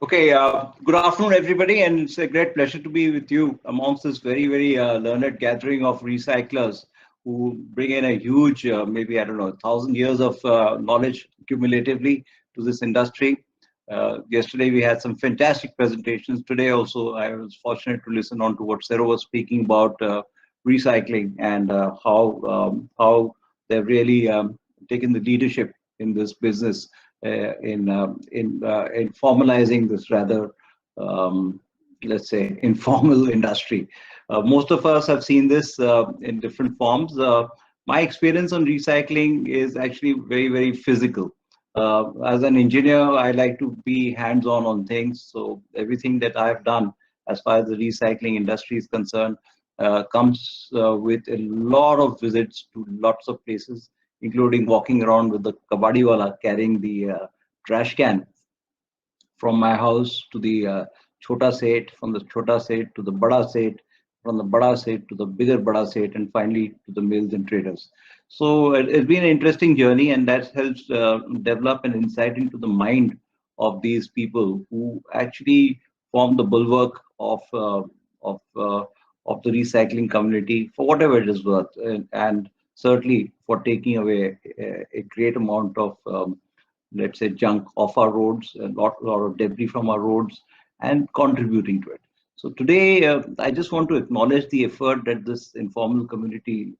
Okay, good afternoon, everybody, and it's a great pleasure to be with you amongst this very learned gathering of recyclers who bring in a huge, maybe, I don't know, 1,000 years of knowledge cumulatively to this industry. Yesterday, we had some fantastic presentations. Today, also, I was fortunate to listen on to what Sarah was speaking about recycling and how they've really taken the leadership in this business in formalizing this rather, let's say, informal industry. Most of us have seen this in different forms. My experience on recycling is actually very physical. As an engineer, I like to be hands-on on things. So everything that I've done as far as the recycling industry is concerned comes with a lot of visits to lots of places, including walking around with the kabadiwala carrying the trash can from my house to the chota set, from the chota set to the bada set, from the bada set to the bigger bada set, and finally to the mills and traders. So it's been an interesting journey, and that helps develop an insight into the mind of these people who actually form the bulwark of uh, of the recycling community for whatever it is worth, and certainly for taking away a great amount of let's say junk off our roads, a lot of debris from our roads, and contributing to it. So today, I just want to acknowledge the effort that this informal community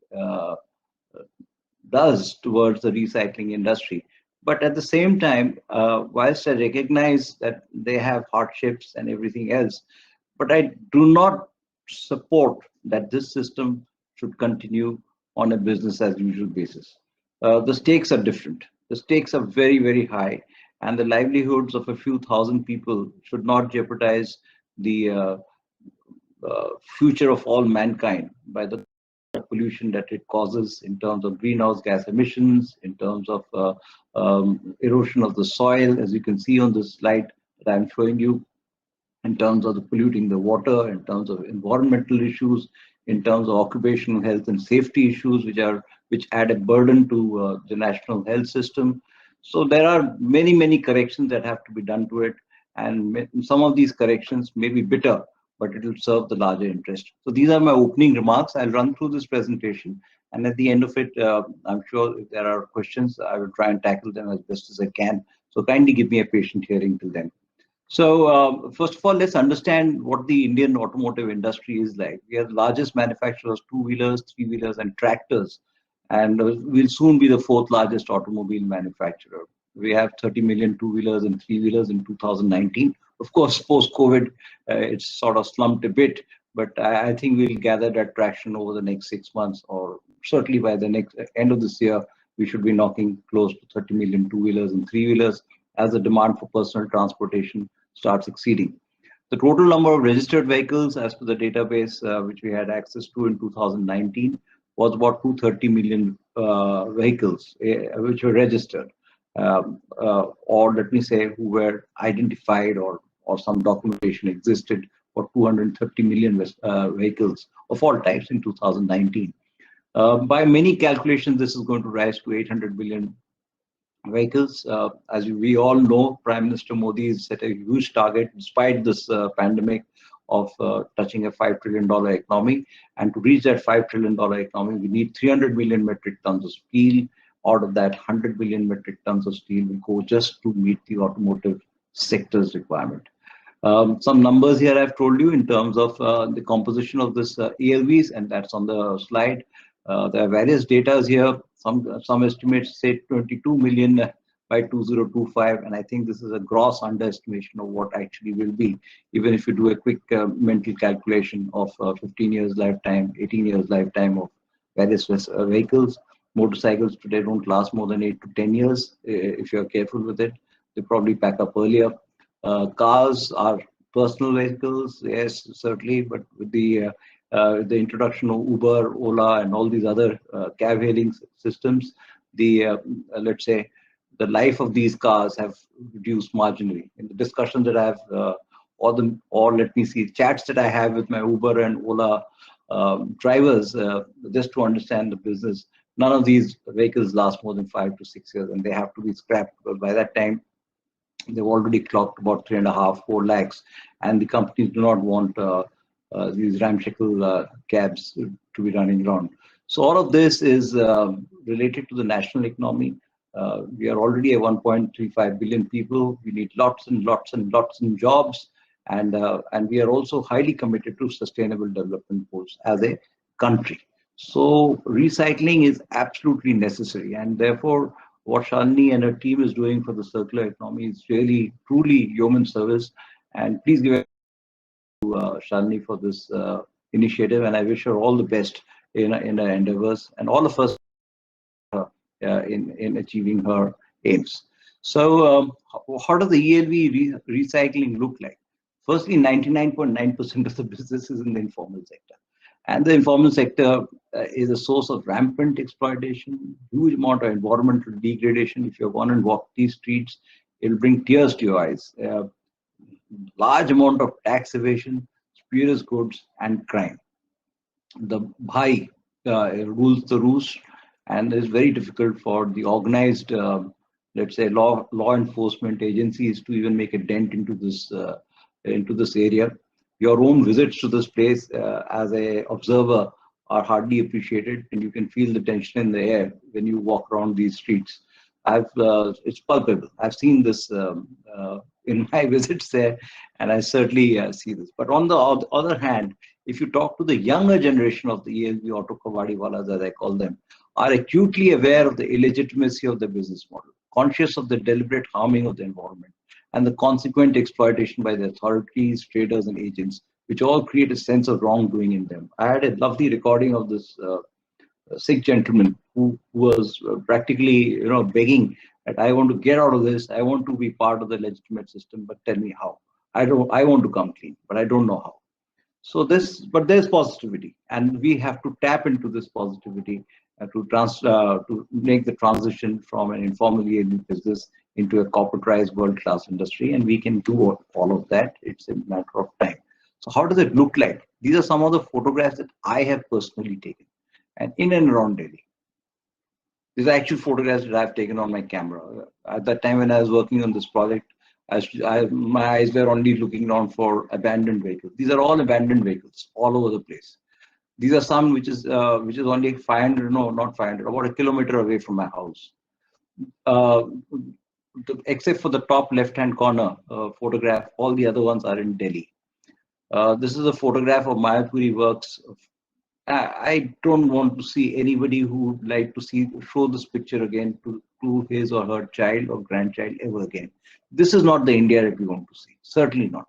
does towards the recycling industry. But at the same time, whilst I recognize that they have hardships and everything else, but I do not support that this system should continue on a business as usual basis. The stakes are different. The stakes are very high, and the livelihoods of a few thousand people should not jeopardize the future of all mankind by the pollution that it causes in terms of greenhouse gas emissions, in terms of erosion of the soil, as you can see on this slide that I'm showing you, in terms of the polluting the water, in terms of environmental issues, in terms of occupational health and safety issues, which add a burden to the national health system. So there are many corrections that have to be done to it, and some of these corrections may be bitter, but it will serve the larger interest. So these are my opening remarks. I'll run through this presentation, and at the end of it, I'm sure if there are questions, I will try and tackle them as best as I can. So kindly give me a patient hearing till then. So first of all, let's understand what the Indian automotive industry is like. We are the largest manufacturer of two-wheelers, three-wheelers, and tractors, and we'll soon be the fourth largest automobile manufacturer. We have 30 million two-wheelers and three-wheelers in 2019. Of course, post-COVID, it's sort of slumped a bit, but I think we'll gather that traction over the next 6 months, or certainly by the next end of this year, we should be knocking close to 30 million two-wheelers and three-wheelers as the demand for personal transportation starts exceeding. The total number of registered vehicles as per the database which we had access to in 2019 was about 230 million vehicles which were registered, or let me say who were identified, or some documentation existed for 230 million vehicles of all types in 2019. By many calculations, this is going to rise to 800 million vehicles. As we all know, Prime Minister Modi has set a huge target despite this pandemic of touching a $5 trillion economy. And to reach that $5 trillion economy, we need 300 million metric tons of steel. Out of that, 100 billion metric tons of steel will go just to meet the automotive sector's requirement. Some numbers here I've told you in terms of the composition of this ELVs, and that's on the slide. There are various data here. Some estimates say 22 million by 2025, and I think this is a gross underestimation of what actually will be, even if you do a quick mental calculation of 15 years lifetime, 18 years lifetime of various vehicles. Motorcycles today don't last more than 8 to 10 years if you're careful with it. They probably pack up earlier. Cars are personal vehicles, yes, certainly, but with the introduction of Uber, Ola, and all these other cab hailing systems, the let's say the life of these cars have reduced marginally. In the discussions that I have, or let me see, chats that I have with my Uber and Ola drivers, just to understand the business, none of these vehicles last more than 5 to 6 years, and they have to be scrapped because by that time They've already clocked about 3.5, 4 lakhs, and the companies do not want these ramshackle cabs to be running around. So all of this is related to the national economy. We are already at 1.35 billion people. We need lots and lots and lots of jobs, and we are also highly committed to sustainable development goals as a country. So recycling is absolutely necessary, and therefore what Shalini and her team is doing for the circular economy is really, truly human service. And please give it to Shalini for this initiative, and I wish her all the best in her endeavors, and all of us in achieving her aims. So, how does the ELV recycling look like? Firstly, 99.9% of the business is in the informal sector. And the informal sector is a source of rampant exploitation, huge amount of environmental degradation. If you've gone and walked these streets, it'll bring tears to your eyes. Large amount of tax evasion, spurious goods, and crime. The Bhai rules the roost, and it's very difficult for the organized, let's say, law enforcement agencies to even make a dent into this area. Your own visits to this place as a observer are hardly appreciated, and you can feel the tension in the air when you walk around these streets. It's palpable. I've seen this in my visits there, and I certainly see this. But on the other hand, if you talk to the younger generation of the ELV auto kavadiwalas, as I call them, are acutely aware of the illegitimacy of the business model, conscious of the deliberate harming of the environment, and the consequent exploitation by the authorities, traders, and agents, which all create a sense of wrongdoing in them. I had a lovely recording of this Sikh gentleman who was practically, begging that I want to get out of this. I want to be part of the legitimate system, but tell me how. I want to come clean, but I don't know how. So but there's positivity, and we have to tap into this positivity to make the transition from an informal ELV business into a corporatized world-class industry, and we can do all of that. It's a matter of time. So how does it look like? These are some of the photographs that I have personally taken, and in and around Delhi. These are actual photographs that I've taken on my camera. At that time when I was working on this project, my eyes were only looking around for abandoned vehicles. These are all abandoned vehicles all over the place. These are some which is only 500, no, not 500, about a kilometer away from my house. Except for the top left-hand corner photograph, all the other ones are in Delhi. This is a photograph of Mayapuri works. I don't want to see anybody who would like to show this picture again to his or her child or grandchild ever again. This is not the India that we want to see. Certainly not.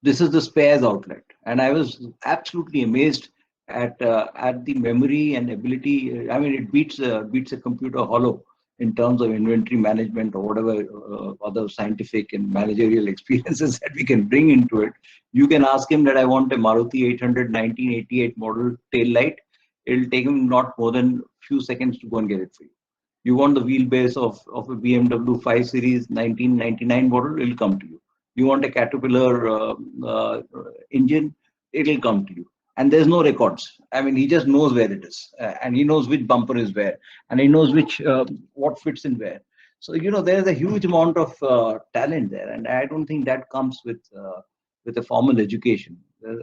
This is the spares outlet, and I was absolutely amazed at the memory and ability. I mean, it beats a computer hollow in terms of inventory management or whatever other scientific and managerial experiences that we can bring into it. You can ask him that I want a Maruti 800 1988 model tail light. It'll take him not more than a few seconds to go and get it for you. You want the wheelbase of a BMW 5 Series 1999 model, it'll come to you. You want a Caterpillar engine, it'll come to you. And there's no records. I mean, he just knows where it is, and he knows which bumper is where, and he knows what fits in where. So there's a huge amount of talent there, and I don't think that comes with a formal education.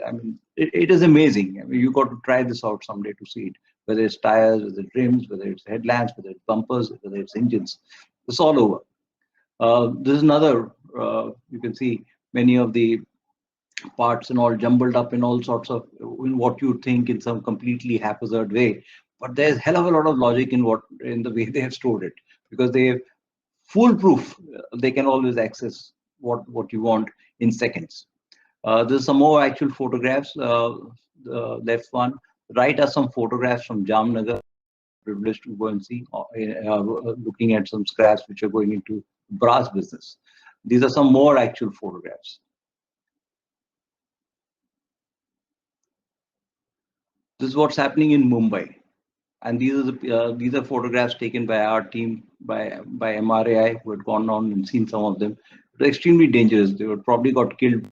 I mean, it is amazing. I mean, you got to try this out someday to see it. Whether it's tires, whether it's rims, whether it's headlamps, whether it's bumpers, whether it's engines, it's all over. This is another. You can see many of the parts and all jumbled up in all sorts of in what you think in some completely haphazard way, but there's hell of a lot of logic in the way they have stored it, because they have foolproof. They can always access what you want in seconds. There's some more actual photographs. The left one, right, are some photographs from Jamnagar. Privileged to go and see, looking at some scraps which are going into brass business. These are some more actual photographs. This is what's happening in Mumbai, and these are photographs taken by our team by MRAI, who had gone on and seen some of them. They're extremely dangerous. They would probably got killed.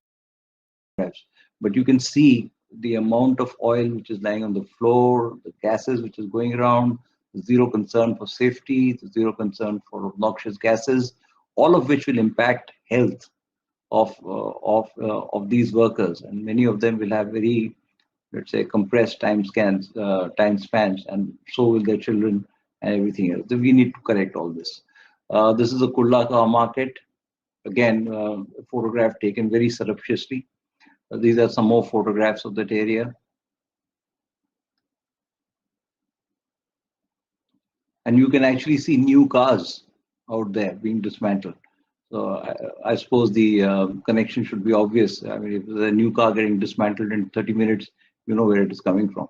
But you can see the amount of oil which is lying on the floor, the gases which is going around, zero concern for safety, zero concern for noxious gases. all of which will impact health of these workers, and many of them will have very, let's say, compressed time spans, and so will their children and everything else. So we need to correct all this. This is a Kurla car market. Again, a photograph taken very surreptitiously. These are some more photographs of that area. And you can actually see new cars out there being dismantled. So I suppose the connection should be obvious. I mean, if there's a new car getting dismantled in 30 minutes, you know where it is coming from.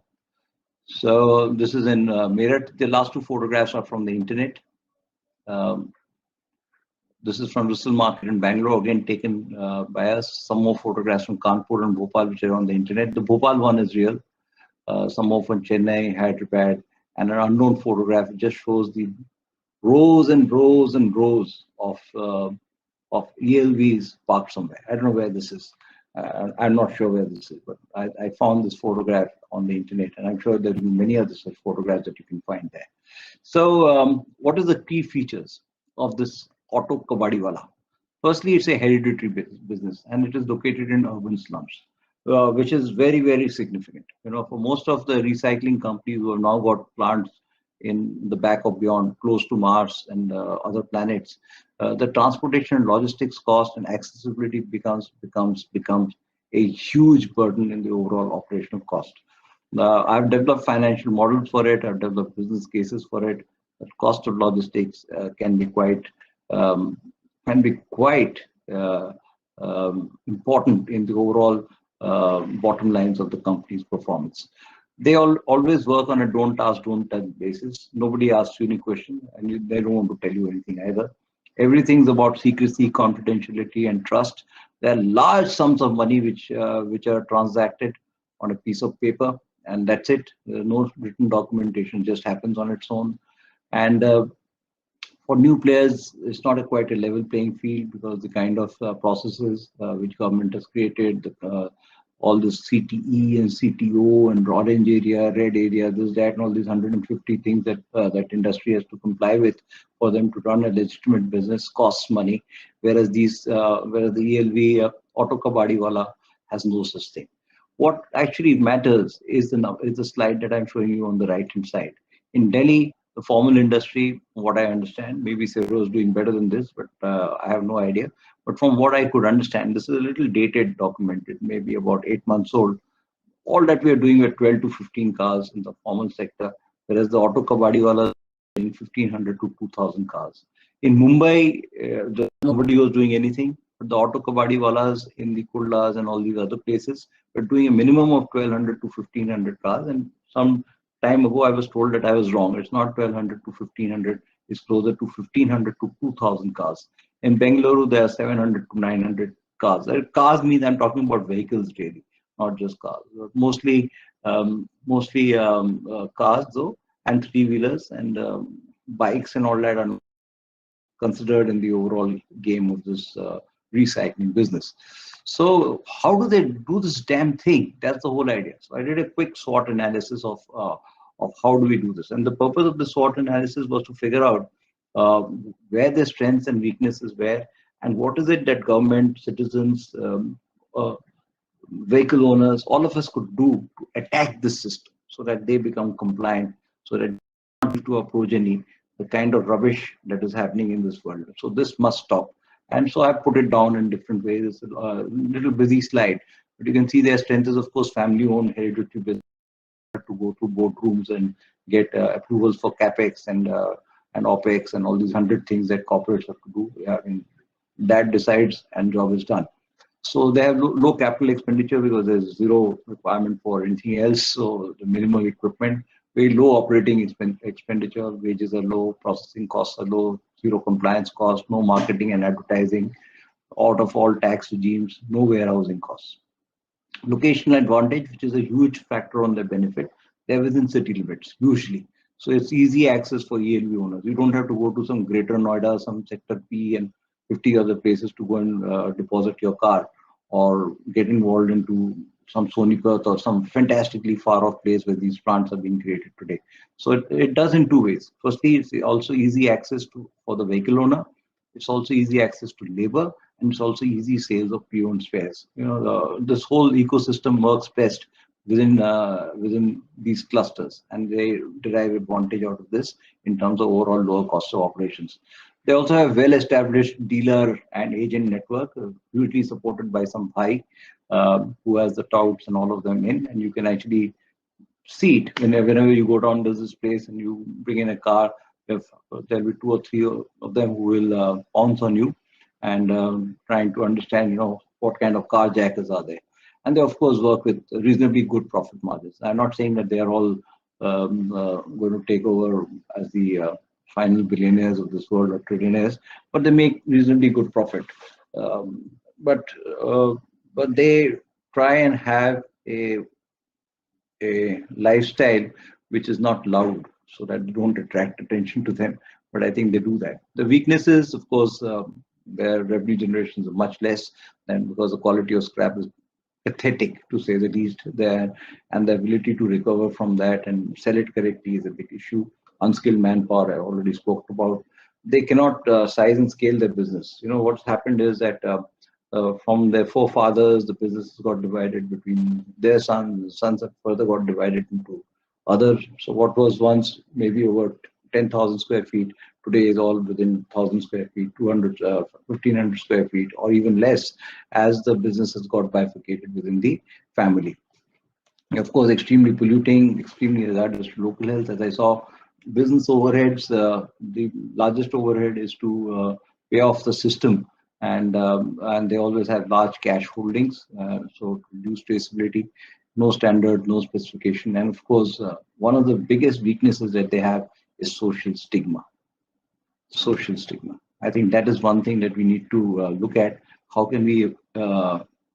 So this is in Meerut. The last two photographs are from the internet. This is from Russell Market in Bangalore, again taken by us. Some more photographs from Kanpur and Bhopal, which are on the internet. The Bhopal one is real. Some more from Chennai, Hyderabad, and an unknown photograph. It just shows the rows and rows and rows of ELVs parked somewhere. I don't know where this is. I'm not sure where this is, but I found this photograph on the internet, and I'm sure there will be many other such photographs that you can find there. So, what are the key features of this Auto Kabadiwala? Firstly, it's a hereditary business, and it is located in urban slums, which is very, very significant. You know, for most of the recycling companies who have now got plants in the back of beyond, close to Mars and other planets, the transportation and logistics cost and accessibility becomes a huge burden in the overall operational cost. I've developed financial models for it. I've developed business cases for it. The cost of logistics can be quite important in the overall bottom lines of the company's performance. They always work on a don't ask, don't touch basis. Nobody asks you any question, and they don't want to tell you anything either. Everything's about secrecy, confidentiality, and trust. There are large sums of money which are transacted on a piece of paper, and that's it. There's no written documentation; just happens on its own. And for new players, it's not quite a level playing field, because the kind of processes which government has created, all this CTE and CTO and orange area, red area, this, that, and all these 150 things that that industry has to comply with for them to run a legitimate business costs money, whereas the ELV Auto Kabadiwala has no such thing. What actually matters is the slide that I'm showing you on the right hand side. In Delhi, the formal industry, what I understand, maybe Severo is doing better than this, but I have no idea. But from what I could understand, this is a little dated document. It may be about 8 months old. All that we are doing are 12 to 15 cars in the formal sector, whereas the Auto Kabadiwala is doing 1,500 to 2,000 cars. In Mumbai, nobody was doing anything, but the Auto Kabadiwalas in the Kurlas and all these other places were doing a minimum of 1,200 to 1,500 cars. And some time ago, I was told that I was wrong. It's not 1,200 to 1,500. It's closer to 1,500 to 2,000 cars. In Bengaluru, there are 700 to 900 cars. Cars means I'm talking about vehicles really, not just cars. Mostly cars though, and three-wheelers and bikes and all that are considered in the overall game of this recycling business. So how do they do this damn thing? That's the whole idea. So I did a quick SWOT analysis of how do we do this. And the purpose of the SWOT analysis was to figure out where their strengths and weaknesses were, and what is it that government, citizens, vehicle owners, all of us could do to attack this system so that they become compliant, so that they don't to approach any the kind of rubbish that is happening in this world. So this must stop. And so I put it down in different ways. It's a little busy slide, but you can see their strength is, of course, family-owned hereditary business, to go to boardrooms and get approvals for capex and opex and all these 100 things that corporates have to do. I mean, that decides and job is done. So they have low capital expenditure because there's zero requirement for anything else. So the minimal equipment, very low operating expenditure, wages are low, processing costs are low, zero compliance costs, no marketing and advertising, out of all tax regimes, no warehousing costs. Locational advantage, which is a huge factor on their benefit, they're within city limits usually. So it's easy access for ELV owners. You don't have to go to some greater Noida, some sector P and 50 other places to go and deposit your car or get involved into some Sonipat or some fantastically far off place where these plants are being created today. So it does in two ways. Firstly, it's also easy access for the vehicle owner. It's also easy access to labor, and it's also easy sales of pre-owned spares. This whole ecosystem works best within these clusters, and they derive advantage out of this in terms of overall lower cost of operations. They also have well-established dealer and agent network, usually supported by some high, who has the touts and all of them in, and you can actually see it whenever you go down to this place and you bring in a car. If there'll be 2 or 3 of them who will pounce on you and trying to understand, what kind of carjackers are there. And they of course work with reasonably good profit margins. I'm not saying that they are all going to take over as the final billionaires of this world or trillionaires, but they make reasonably good profit. But they try and have a lifestyle which is not loud, so that they don't attract attention to them. But I think they do that. The weaknesses, of course, their revenue generations are much less than, because the quality of scrap is pathetic, to say the least. There, and the ability to recover from that and sell it correctly is a big issue. Unskilled manpower, I already spoke about. They cannot size and scale their business. What's happened is that from their forefathers, the business got divided between their sons. The sons have further got divided into others. So what was once maybe over 10,000 square feet, today is all within 1,000 square feet, 200, 1,500 square feet, or even less, as the business has got bifurcated within the family. Of course, extremely polluting, extremely hazardous to local health. As I saw, business overheads, the largest overhead is to pay off the system, and they always have large cash holdings, so to reduce traceability, no standard, no specification, and of course, one of the biggest weaknesses that they have is social stigma. Social stigma. I think that is one thing that we need to look at. How can we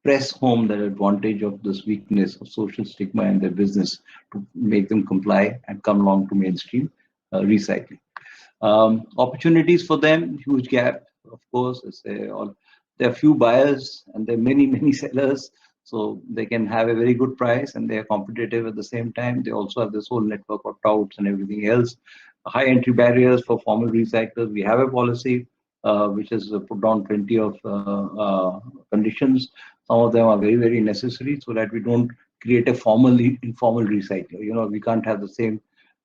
press home the advantage of this weakness of social stigma in their business to make them comply and come along to mainstream recycling? Opportunities for them, huge gap, of course. There are few buyers and there are many sellers, so they can have a very good price and they are competitive at the same time. They also have this whole network of touts and everything else. High entry barriers for formal recyclers. We have a policy which has put down plenty of conditions. Some of them are very necessary, so that we don't create a informal recycler. We can't have the same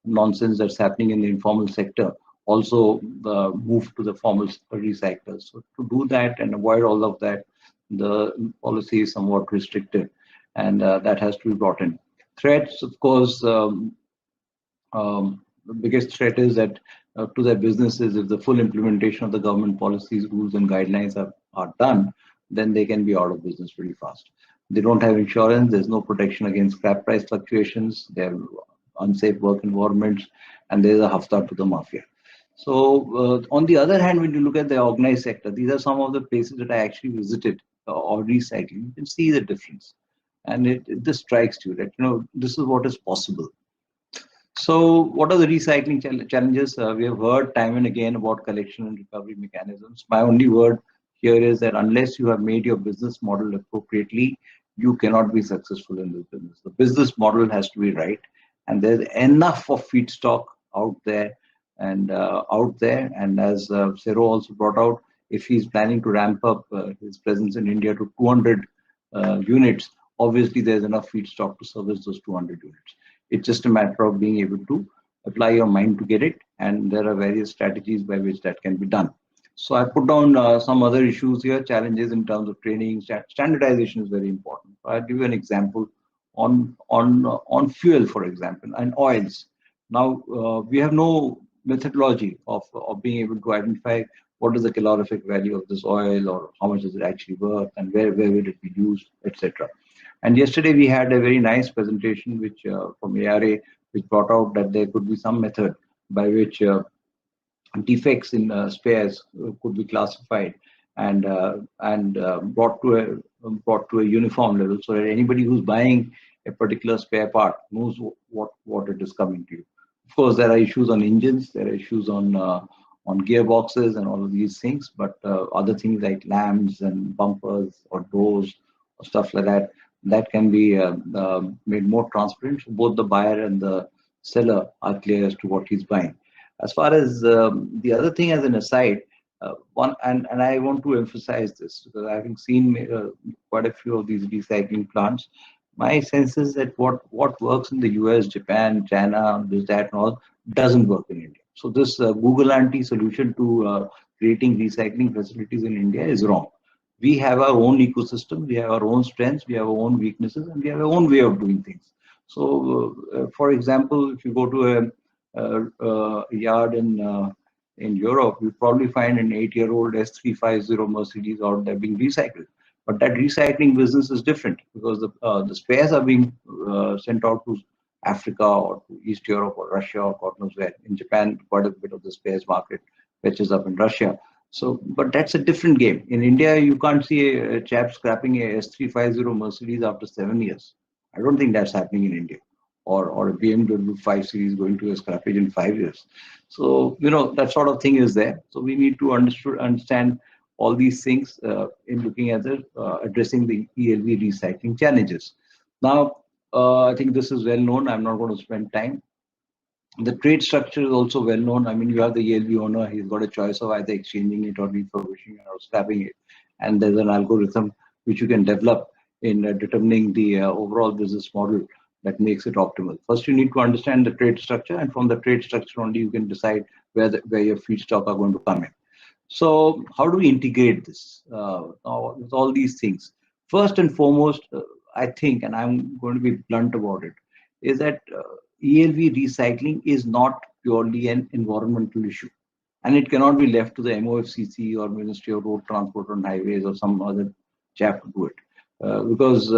nonsense that's happening in the informal sector also move to the formal recyclers. So to do that and avoid all of that, the policy is somewhat restrictive, and that has to be brought in. Threats, of course, the biggest threat is that to their businesses, if the full implementation of the government policies, rules and guidelines are done, then they can be out of business pretty fast. They don't have insurance, there's no protection against scrap price fluctuations, they have unsafe work environments, and there's a hafta to the mafia. So on the other hand, when you look at the organized sector, these are some of the places that I actually visited or recycling. You can see the difference, and it just strikes you that this is what is possible. So what are the recycling challenges? We have heard time and again about collection and recovery mechanisms. My only word here is that unless you have made your business model appropriately, you cannot be successful in this business. The business model has to be right, and there's enough of feedstock out there. And as Sero also brought out, if he's planning to ramp up his presence in India to 200 units, obviously there's enough feedstock to service those 200 units. It's just a matter of being able to apply your mind to get it, and there are various strategies by which that can be done. So I put down some other issues here, challenges in terms of training. Standardization is very important. I'll give you an example on fuel, for example, and oils. Now we have no methodology of being able to identify what is the calorific value of this oil, or how much is it actually worth, and where will it be used, etc. And yesterday we had a very nice presentation which from MRAI, which brought out that there could be some method by which defects in spares could be classified and brought to a uniform level, so that anybody who's buying a particular spare part knows what it is coming to you. Of course, there are issues on engines, there are issues on gearboxes and all of these things, but other things like lamps and bumpers or doors or stuff like that, that can be made more transparent, so both the buyer and the seller are clear as to what he's buying. As far as the other thing, as an aside, One and I want to emphasize this because having seen quite a few of these recycling plants, my sense is that what works in the US, Japan, China, this, that, and all doesn't work in India. So this Google anti solution to creating recycling facilities in India is wrong. We have our own ecosystem, we have our own strengths, we have our own weaknesses, and we have our own way of doing things. So, for example, if you go to a yard in Europe, you probably find an 8-year-old S350 Mercedes out there being recycled. But that recycling business is different because the spares are being sent out to Africa or to East Europe or Russia or God knows where. In Japan, quite a bit of the spares market fetches up in Russia. So, but that's a different game. In India, you can't see a chap scrapping a S350 Mercedes after 7 years. I don't think that's happening in India. Or a BMW 5 Series going to a scrappage in 5 years. So, that sort of thing is there. So we need to understand all these things in looking at addressing the ELV recycling challenges. Now, I think this is well known. I'm not going to spend time. The trade structure is also well known. I mean, you have the ELV owner, he's got a choice of either exchanging it or refurbishing it or scrapping it. And there's an algorithm which you can develop in determining the overall business model that makes it optimal. First, you need to understand the trade structure, and from the trade structure only you can decide where your feedstock are going to come in. So how do we integrate this with all these things? First and foremost, I think, and I'm going to be blunt about it, is that ELV recycling is not purely an environmental issue, and it cannot be left to the MOFCC or Ministry of Road Transport and Highways or some other chap to do it, because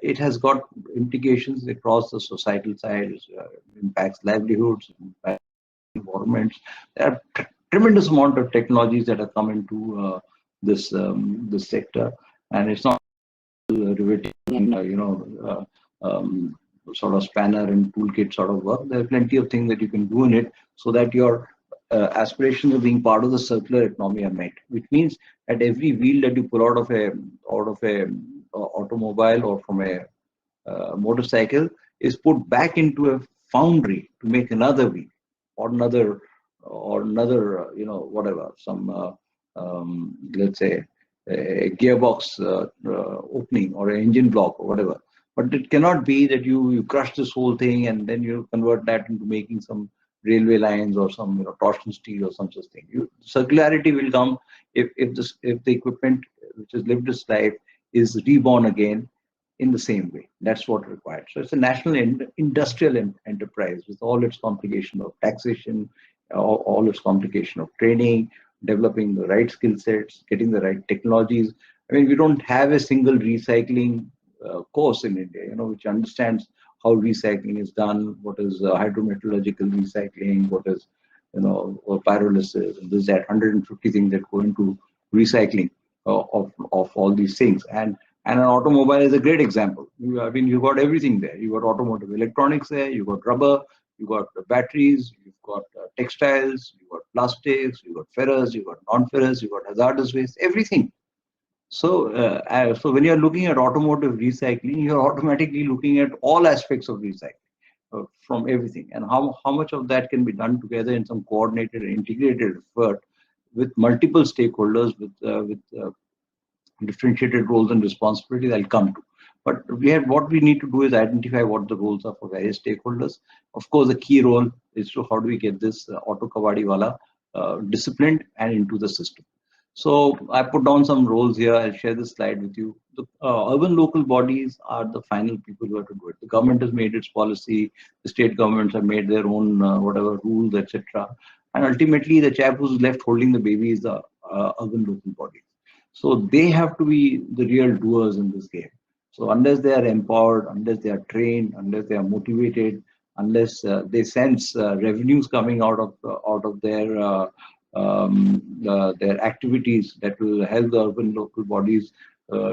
it has got implications across the societal side, impacts livelihoods, impacts environments. There are tremendous amount of technologies that have come into this sector, and it's not riveting and sort of spanner and toolkit sort of work. There are plenty of things that you can do in it so that your aspirations of being part of the circular economy are met. Which means that every wheel that you pull out of a automobile or from a motorcycle is put back into a foundry to make another wheel or another whatever, some let's say a gearbox opening or an engine block or whatever. But it cannot be that you crush this whole thing and then you convert that into making some railway lines or some torsion steel or some such thing. Circularity will come if the equipment which has lived its life is reborn again in the same way. That's what required. So it's a national industrial enterprise with all its complication of taxation, all its complication of training, developing the right skill sets, getting the right technologies. I mean, we don't have a single recycling course in India, which understands how recycling is done, what is hydrometallurgical recycling, what is, pyrolysis, and there's that 150 things that go into recycling of all these things. And an automobile is a great example. You got everything there. You got automotive electronics there, you got rubber, you got batteries, you've got textiles, you got plastics, you got ferrous, you got non-ferrous, you got hazardous waste, everything. So, so when you're looking at automotive recycling, you're automatically looking at all aspects of recycling from everything, and how much of that can be done together in some coordinated, integrated effort with multiple stakeholders, with differentiated roles and responsibilities. I'll come to. But what we need to do is identify what the roles are for various stakeholders. Of course, the key role is to how do we get this auto kabadi wala disciplined and into the system. So I put down some roles here. I'll share this slide with you. The urban local bodies are the final people who have to do it. The government has made its policy. The state governments have made their own whatever rules, etc. And ultimately, the chap who's left holding the baby is the urban local bodies. So they have to be the real doers in this game. So unless they are empowered, unless they are trained, unless they are motivated, unless they sense revenues coming out of their activities that will help the urban local bodies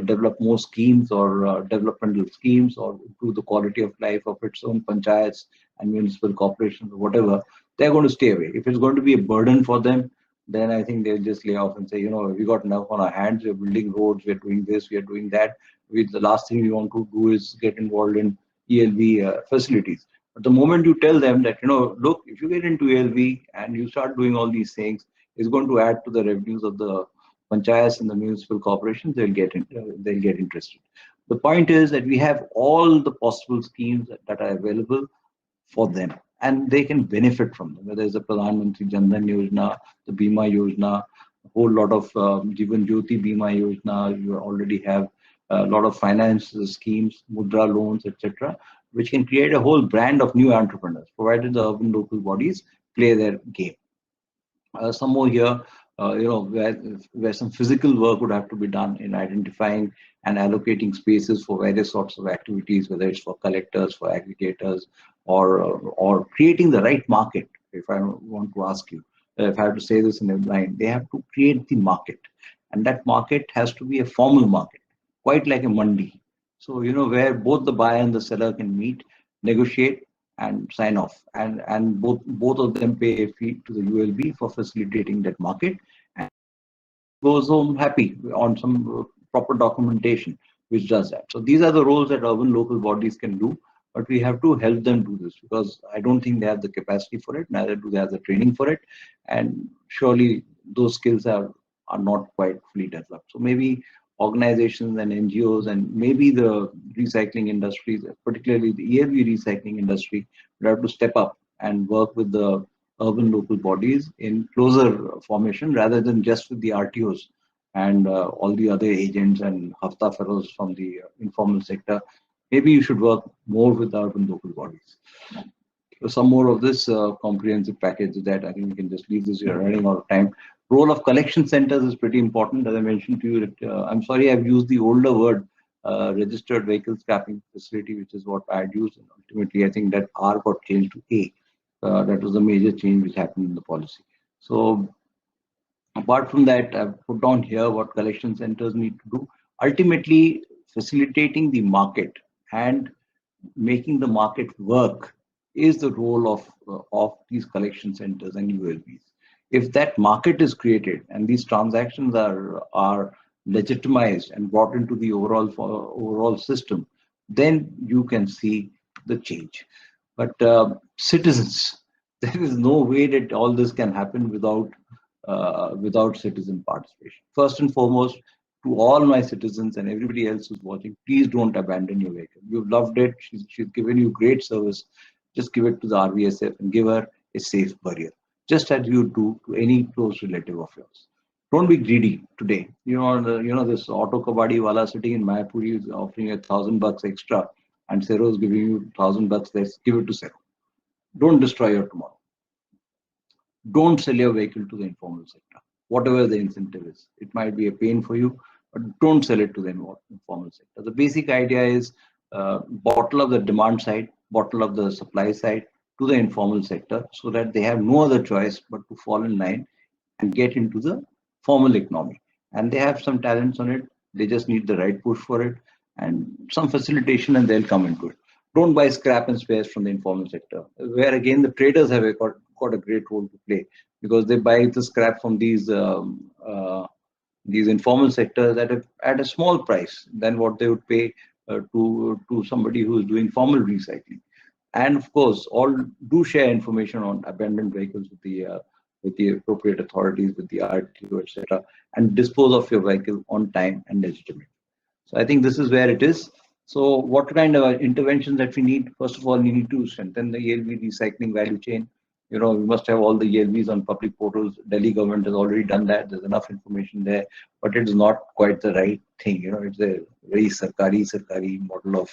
develop more schemes or developmental schemes or improve the quality of life of its own panchayats and municipal corporations or whatever, they're going to stay away. If it's going to be a burden for them, then I think they'll just lay off and say, we got enough on our hands, we're building roads, we're doing this, we're doing that. The last thing we want to do is get involved in ELV facilities. But the moment you tell them that, look, if you get into ELV and you start doing all these things, is going to add to the revenues of the panchayats and the municipal corporations, they'll get interested. The point is that we have all the possible schemes that are available for them, and they can benefit from them. Whether it's the Pradhan Mantri Jan Dhan Yojana, the Bima Yojana, a whole lot of Jivan Jyoti Bima Yojana. You already have a lot of finance schemes, mudra loans, etc., which can create a whole brand of new entrepreneurs, provided the urban local bodies play their game. Some more here, where some physical work would have to be done in identifying and allocating spaces for various sorts of activities, whether it's for collectors, for aggregators, or creating the right market. If I want to ask you, if I have to say this in a line, they have to create the market, and that market has to be a formal market, quite like a mandi. So where both the buyer and the seller can meet, negotiate, and sign off, and both of them pay a fee to the ULB for facilitating that market, and goes home happy on some proper documentation which does that. So these are the roles that urban local bodies can do, but we have to help them do this, because I don't think they have the capacity for it, neither do they have the training for it, and surely those skills are not quite fully developed. So maybe organizations and NGOs and maybe the recycling industries, particularly the ELV recycling industry, would have to step up and work with the urban local bodies in closer formation, rather than just with the RTOs and all the other agents and hafta fellows from the informal sector. Maybe you should work more with the urban local bodies. So some more of this comprehensive package that I think we can just leave this. We are running out of time. Role of collection centers is pretty important. As I mentioned to you, that, I'm sorry I've used the older word, registered vehicle scrapping facility, which is what I had used. And ultimately, I think that R got changed to A. That was a major change which happened in the policy. So apart from that, I've put down here what collection centers need to do. Ultimately, facilitating the market and making the market work is the role of these collection centers and ULBs. If that market is created and these transactions are legitimized and brought into the overall system, then you can see the change. But citizens, there is no way that all this can happen without citizen participation. First and foremost, to all my citizens and everybody else who's watching, please don't abandon your vehicle. You've loved it. She's given you great service. Just give it to the RVSF and give her a safe burial, just as you do to any close relative of yours. Don't be greedy today. This auto kabadi wala sitting in Mayapur is offering $1,000 extra, and Sero is giving you $1,000. Let's give it to Sero. Don't destroy your tomorrow. Don't sell your vehicle to the informal sector, whatever the incentive is. It might be a pain for you, but don't sell it to the informal sector. The basic idea is bottle up the demand side, bottle up the supply side to the informal sector, so that they have no other choice but to fall in line and get into the formal economy. And they have some talents on it. They just need the right push for it and some facilitation, and they'll come into it. Don't buy scrap and spares from the informal sector, where again the traders have got a great role to play, because they buy the scrap from these informal sectors at a small price than what they would pay to somebody who is doing formal recycling. And of course, all do share information on abandoned vehicles with the appropriate authorities, with the RTO, etc., and dispose of your vehicle on time and legitimately. So I think this is where it is. So what kind of interventions that we need? First of all, we need to strengthen the ELV recycling value chain. We must have all the ELVs on public portals. Delhi government has already done that. There's enough information there, but it is not quite the right thing. It's a very sarkari model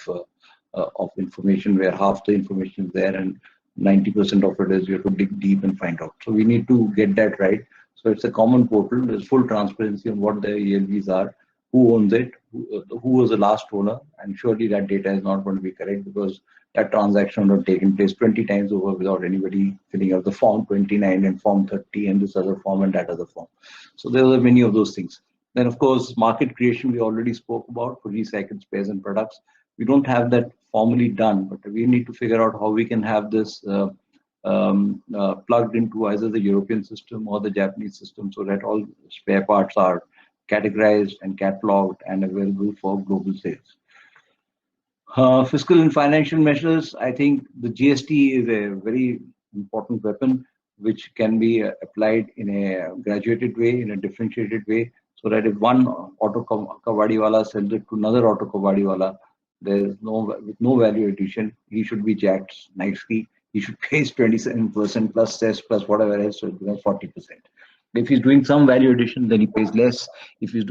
of information, where half the information is there and 90% of it is you have to dig deep and find out. So we need to get that right. So it's a common portal. There's full transparency on what the ELVs are, who owns it, who was the last owner, and surely that data is not going to be correct, because that transaction would have taken place 20 times over without anybody filling out the form 29 and form 30 and this other form and that other form. So there are many of those things. Then of course, market creation we already spoke about for recycled spares and products. We don't have that formally done, but we need to figure out how we can have this plugged into either the European system or the Japanese system, so that all spare parts are categorized and cataloged and available for global sales. Fiscal and financial measures. I think the GST is a very important weapon. which can be applied in a graduated way, in a differentiated way, so that if one auto kabadi wala sells it to another auto kabadi wala, there is no value addition. He should be jacked nicely. He should pay 27% plus cess plus whatever else, so it becomes 40%. If he's doing some value addition, then he pays less. If he's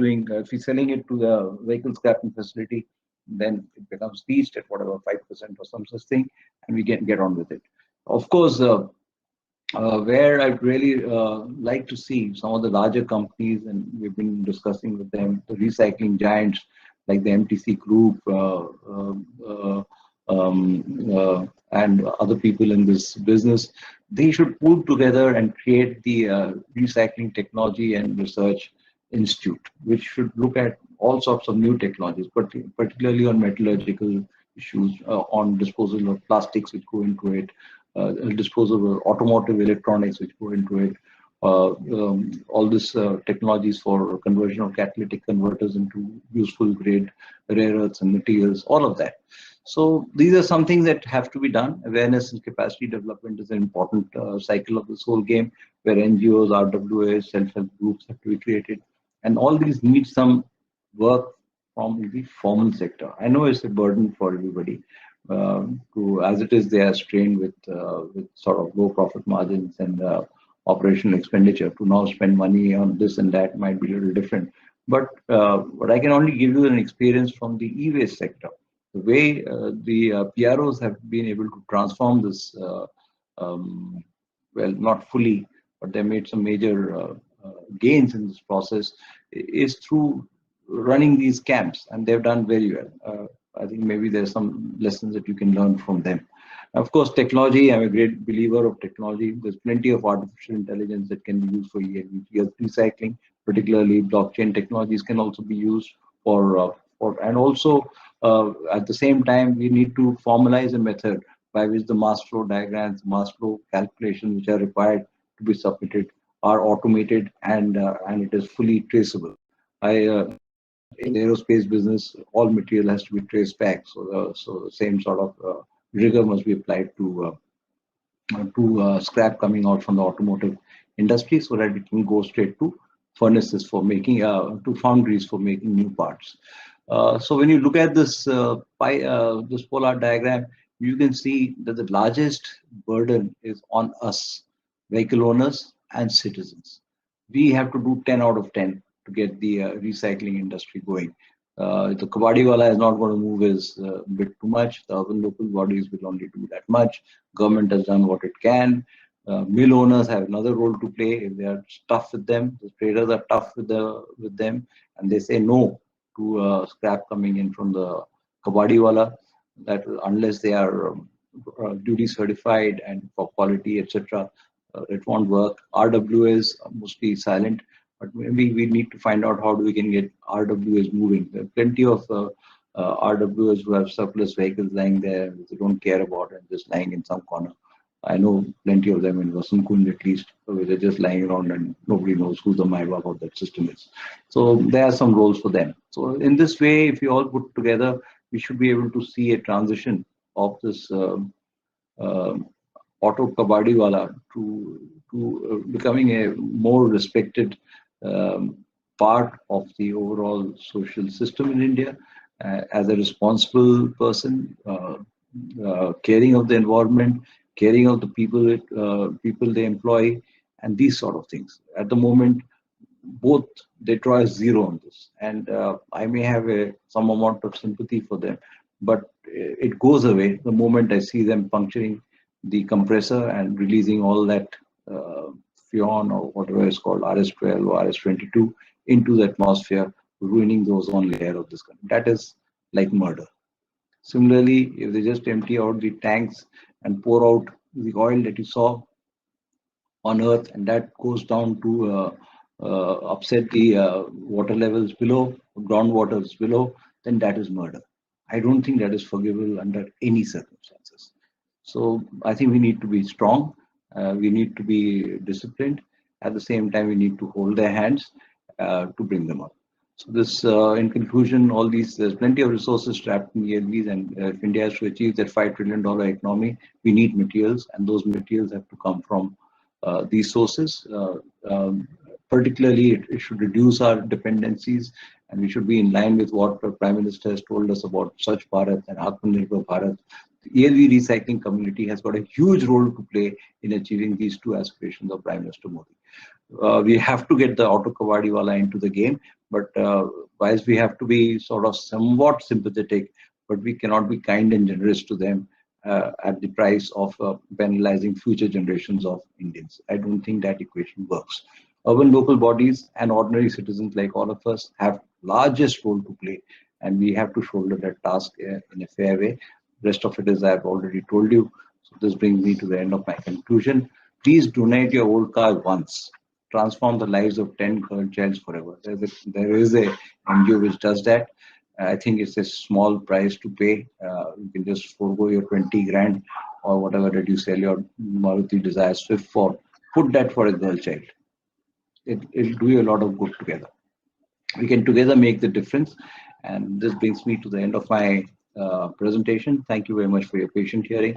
selling it to the vehicle scrapping facility, then it becomes leased at whatever 5% or some such thing, and we can get on with it. Of course, where I'd really like to see some of the larger companies, and we've been discussing with them, the recycling giants like the MTC Group and other people in this business, they should pull together and create the recycling technology and research institute, which should look at all sorts of new technologies, particularly on metallurgical issues, on disposal of plastics which go into it, disposal of automotive electronics which go into it, all this technologies for conversion of catalytic converters into useful grade rare earths and materials, all of that. So these are some things that have to be done. Awareness and capacity development is an important cycle of this whole game, where NGOs, RWAs, self-help groups have to be created. And all these need some work from the formal sector. I know it's a burden for everybody. As it is, they are strained with sort of low profit margins and operational expenditure. To now spend money on this and that might be a little different. But I can only give you an experience from the e-waste sector. The way the PROs have been able to transform this, well, not fully, but they made some major gains in this process, is through running these camps, and they've done very well. I think maybe there's some lessons that you can learn from them. Of course, technology, I'm a great believer of technology. There's plenty of artificial intelligence that can be used for recycling, particularly blockchain technologies can also be used and also at the same time, we need to formalize a method by which the mass flow diagrams, mass flow calculations which are required to be submitted are automated and it is fully traceable. In the aerospace business, all material has to be traced back, so the same sort of rigor must be applied to scrap coming out from the automotive industry, so that it can go straight to furnaces for making to foundries for making new parts. So when you look at this this polar diagram, you can see that the largest burden is on us, vehicle owners and citizens. We have to do 10 out of 10 to get the recycling industry going. The Kabadiwala is not going to move his bit too much. The urban local bodies will only do that much. Government has done what it can. Mill owners have another role to play. If they are tough with them, the traders are tough with them, and they say no to scrap coming in from the Kabadiwala, that unless they are duty certified and for quality, etc., it won't work. RWAs are mostly silent, but maybe we need to find out how we can get RWAs moving. There are plenty of RWAs who have surplus vehicles lying there, which they don't care about and just lying in some corner. I know plenty of them in Vasankund at least, where they're just lying around and nobody knows who the Maibab of that system is. So there are some roles for them. So in this way, if you all put together, we should be able to see a transition of this auto kabadiwala to becoming a more respected part of the overall social system in India, as a responsible person, caring of the environment, caring of the people they employ, and these sort of things. At the moment, both they draw zero on this, and I may have some amount of sympathy for them, but it goes away the moment I see them puncturing the compressor and releasing all that freon or whatever is called RS12 or RS22 into the atmosphere, ruining the ozone layer of this country. That is like murder. Similarly, if they just empty out the tanks and pour out the oil that you saw on Earth, and that goes down to upset the water levels below, groundwaters below, then that is murder. I don't think that is forgivable under any circumstances. So I think we need to be strong. We need to be disciplined. At the same time, we need to hold their hands to bring them up. So this, in conclusion, all these, there's plenty of resources trapped in ELVs, and if India has to achieve that $5 trillion economy, we need materials, and those materials have to come from these sources. Particularly, it should reduce our dependencies, and we should be in line with what the Prime Minister has told us about Swachh Bharat and Atmanirbhar Bharat. The ELV recycling community has got a huge role to play in achieving these two aspirations of Prime Minister Modi. We have to get the auto kawadiwala into the game, but whilst we have to be sort of somewhat sympathetic, but we cannot be kind and generous to them at the price of penalizing future generations of Indians. I don't think that equation works. Urban local bodies and ordinary citizens like all of us have largest role to play, and we have to shoulder that task in a fair way. Rest of it is I've already told you. So this brings me to the end of my conclusion. Please donate your old car once. Transform the lives of 10 girl childs forever. There is a NGO which does that. I think it's a small price to pay. You can just forego your 20 grand or whatever that you sell your Maruti Desire Swift for. Put that for a girl child. It'll do you a lot of good together. We can together make the difference. And this brings me to the end of my presentation. Thank you very much for your patient hearing.